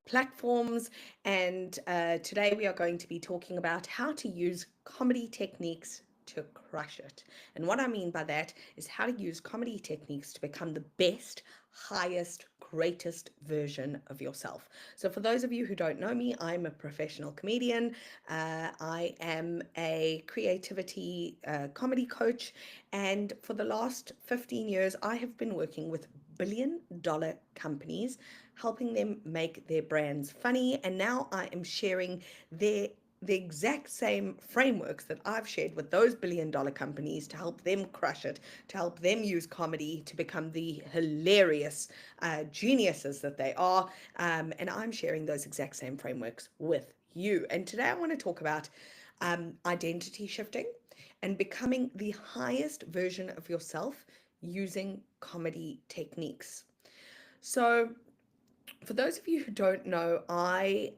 platforms. And today we are going to be talking about how to use comedy techniques to crush it. And what I mean by that is how to use comedy techniques to become the best, highest, greatest version of yourself. So, for those of you who don't know me, I'm a professional comedian. I am a creativity comedy coach. And for the last 15 years, I have been working with billion-dollar companies, helping them make their brands funny. And now I am sharing the exact same frameworks that I've shared with those billion-dollar companies to help them crush it, to help them use comedy to become the hilarious geniuses that they are. And I'm sharing those exact same frameworks with you. And today I want to talk about identity shifting and becoming the highest version of yourself using comedy techniques. So, for those of you who don't know, I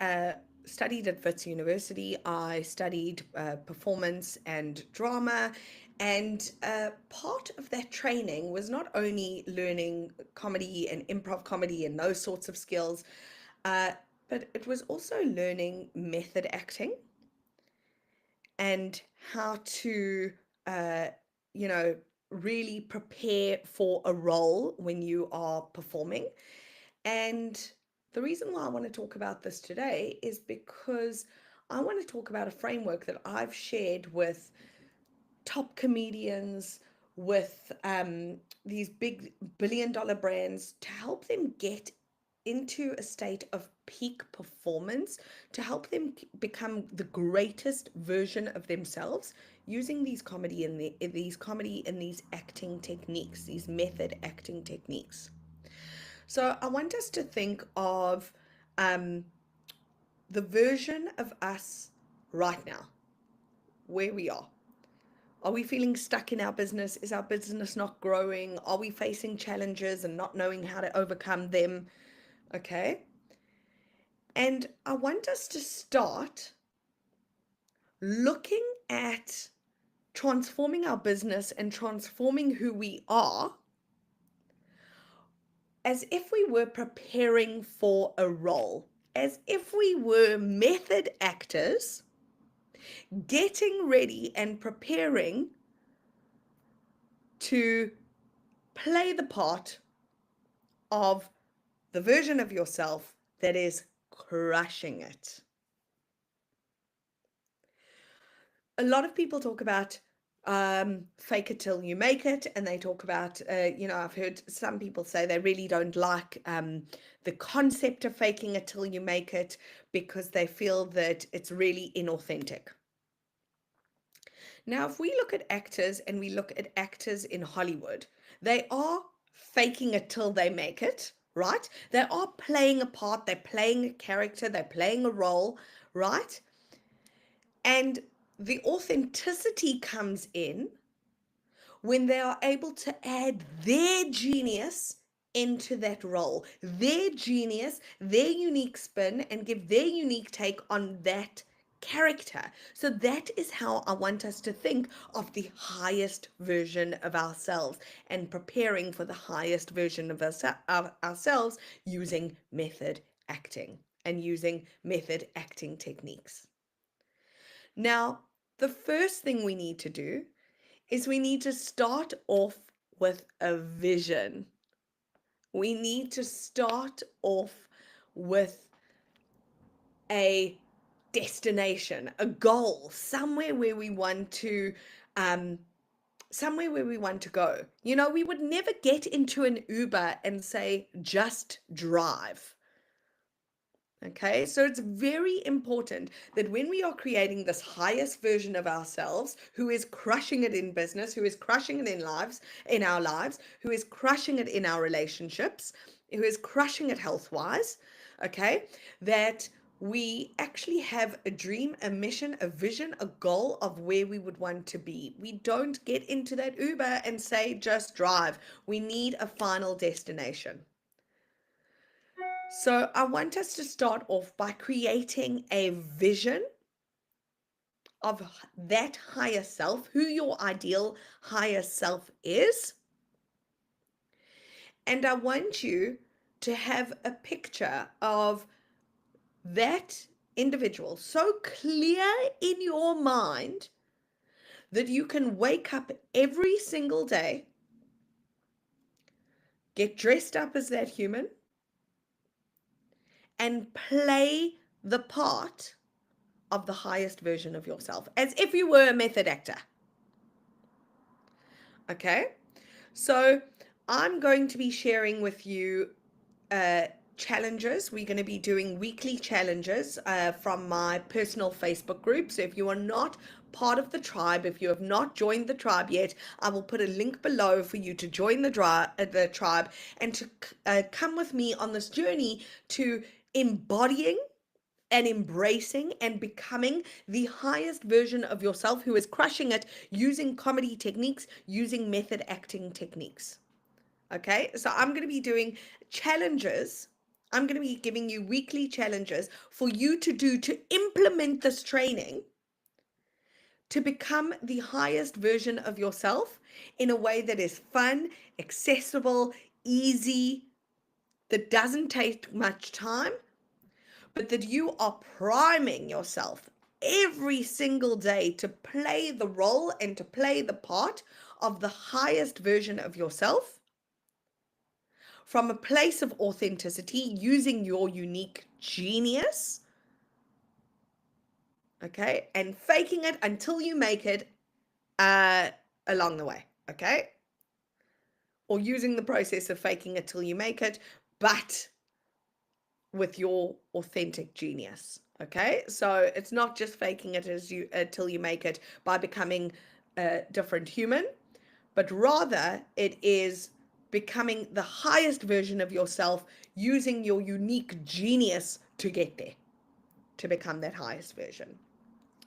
studied at Wits University. I studied performance and drama. And part of that training was not only learning comedy and improv comedy and those sorts of skills, uh, but it was also learning method acting and how to, uh, you know, really prepare for a role when you are performing. And the reason why I want to talk about this today is because I want to talk about a framework that I've shared with top comedians, with these big billion-dollar brands to help them get into a state of peak performance, to help them become the greatest version of themselves using these acting techniques, these method acting techniques. So I want us to think of um, the version of us right now, where we are. Are we feeling stuck in our business? Is our business not growing? Are we facing challenges and not knowing how to overcome them? Okay. And I want us to start looking at transforming our business and transforming who we are as if we were preparing for a role, as if we were method actors getting ready and preparing to play the part of the version of yourself that is crushing it. A lot of people talk about fake it till you make it, and they talk about, I've heard some people say they really don't like the concept of faking it till you make it because they feel that it's really inauthentic. Now, if we look at actors and we look at actors in Hollywood, they are faking it till they make it, right? They are playing a part, they're playing a character, they're playing a role, right? And the authenticity comes in when they are able to add their genius into that role, their genius, their unique spin, and give their unique take on that character. So that is how I want us to think of the highest version of ourselves and preparing for the highest version of ourselves using method acting and using method acting techniques. Now, the first thing we need to do is we need to start off with a vision. We need to start off with a destination, a goal, um, somewhere where we want to go. You know, we would never get into an Uber and say, just drive. Okay, so it's very important that when we are creating this highest version of ourselves, who is crushing it in business, who is crushing it in our lives, who is crushing it in our relationships, who is crushing it health-wise, okay, that we actually have a dream, a mission, a vision, a goal of where we would want to be. We don't get into that Uber and say, just drive. We need a final destination. So I want us to start off by creating a vision of that higher self, who your ideal higher self is. And I want you to have a picture of that individual so clear in your mind that you can wake up every single day, get dressed up as that human, and play the part of the highest version of yourself, as if you were a method actor. Okay? So I'm going to be sharing with you challenges. We're going to be doing weekly challenges from my personal Facebook group. So if you are not part of the tribe, if you have not joined the tribe yet, I will put a link below for you to join the tribe and to come with me on this journey to embodying and embracing and becoming the highest version of yourself who is crushing it using comedy techniques, using method acting techniques. Okay, so I'm going to be doing challenges. I'm going to be giving you weekly challenges for you to do to implement this training to become the highest version of yourself in a way that is fun, accessible, easy, that doesn't take much time, but that you are priming yourself every single day to play the role and to play the part of the highest version of yourself from a place of authenticity, using your unique genius, okay, and faking it until you make it along the way, okay, or using the process of faking it till you make it, but with your authentic genius. Okay, so it's not just faking it as you till you make it by becoming a different human, but rather it is becoming the highest version of yourself using your unique genius to get there, to become that highest version.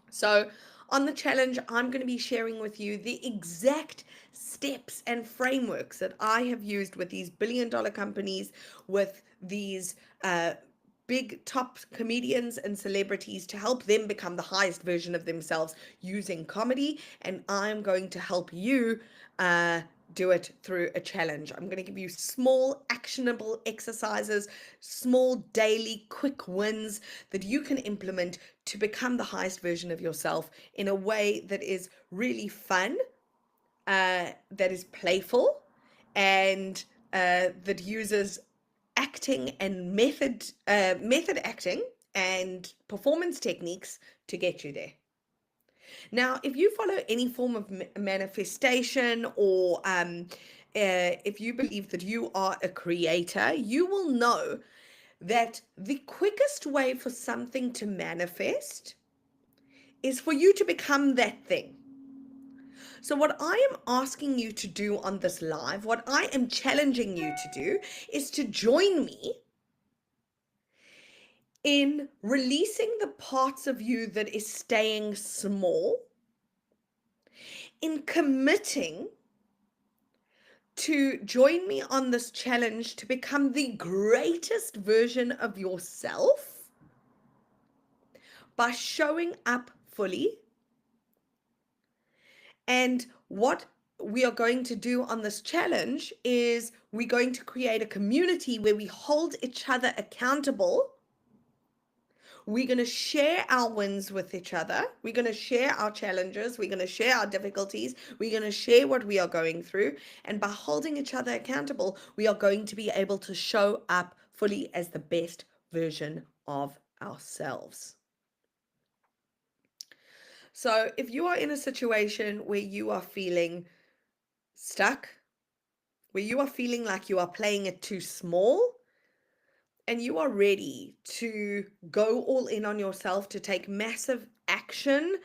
So on the challenge, I'm going to be sharing with you the exact steps and frameworks that I have used with these billion-dollar companies, with these big top comedians and celebrities, to help them become the highest version of themselves using comedy. And I'm going to help you do it through a challenge. I'm going to give you small actionable exercises, small daily quick wins that you can implement to become the highest version of yourself in a way that is really fun, that is playful, and that uses acting and method acting and performance techniques to get you there. Now, if you follow any form of manifestation, or if you believe that you are a creator, you will know that the quickest way for something to manifest is for you to become that thing. So what I am asking you to do on this live, what I am challenging you to do, is to join me in releasing the parts of you that is staying small, in committing to join me on this challenge to become the greatest version of yourself by showing up fully. And what we are going to do on this challenge is we're going to create a community where we hold each other accountable. We're going to share our wins with each other. We're going to share our challenges. We're going to share our difficulties. We're going to share what we are going through. And by holding each other accountable, we are going to be able to show up fully as the best version of ourselves. So if you are in a situation where you are feeling stuck, where you are feeling like you are playing it too small, and you are ready to go all in on yourself, to take massive action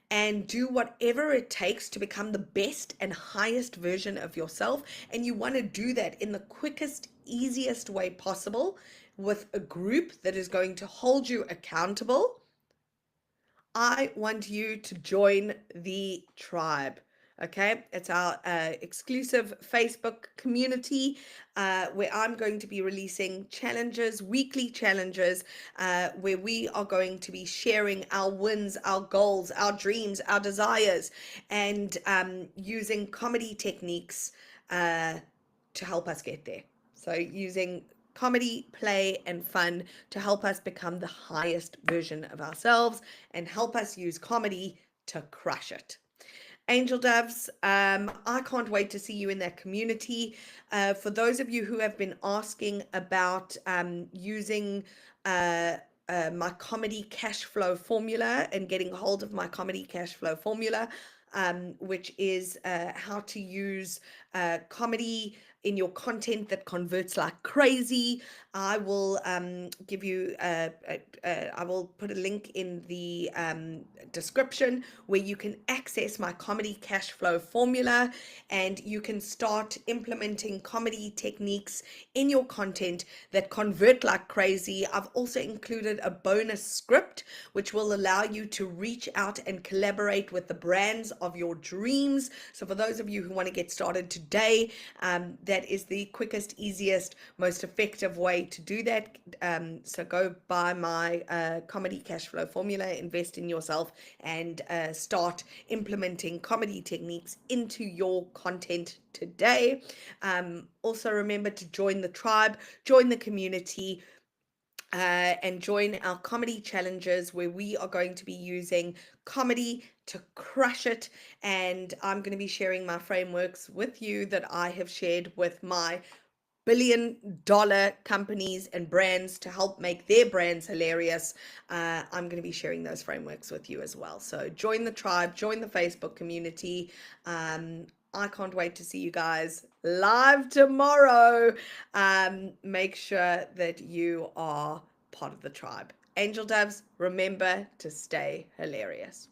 and do whatever it takes to become the best and highest version of yourself, and you want to do that in the quickest, easiest way possible with a group that is going to hold you accountable, I want you to join the tribe. Okay, it's our exclusive Facebook community where I'm going to be releasing challenges, weekly challenges, where we are going to be sharing our wins, our goals, our dreams, our desires, and using comedy techniques to help us get there. So using comedy, play, and fun to help us become the highest version of ourselves and help us use comedy to crush it. Angel Doves, I can't wait to see you in that community. For those of you who have been asking about using my comedy cash flow formula and getting hold of my comedy cash flow formula, which is how to use comedy in your content that converts like crazy. I will give you, I will put a link in the description where you can access my comedy cash flow formula and you can start implementing comedy techniques in your content that convert like crazy. I've also included a bonus script which will allow you to reach out and collaborate with the brands of your dreams. So for those of you who want to get started today, that is the quickest, easiest, most effective way to do that. So go buy my comedy cash flow formula, invest in yourself, and start implementing comedy techniques into your content today. Also remember to join the tribe, join the community, and join our comedy challenges where we are going to be using comedy to crush it. And I'm going to be sharing my frameworks with you that I have shared with my billion-dollar companies and brands to help make their brands hilarious. I'm going to be sharing those frameworks with you as well. So join the tribe, join the Facebook community. I can't wait to see you guys live tomorrow. Make sure that you are part of the tribe. Angel Doves, remember to stay hilarious.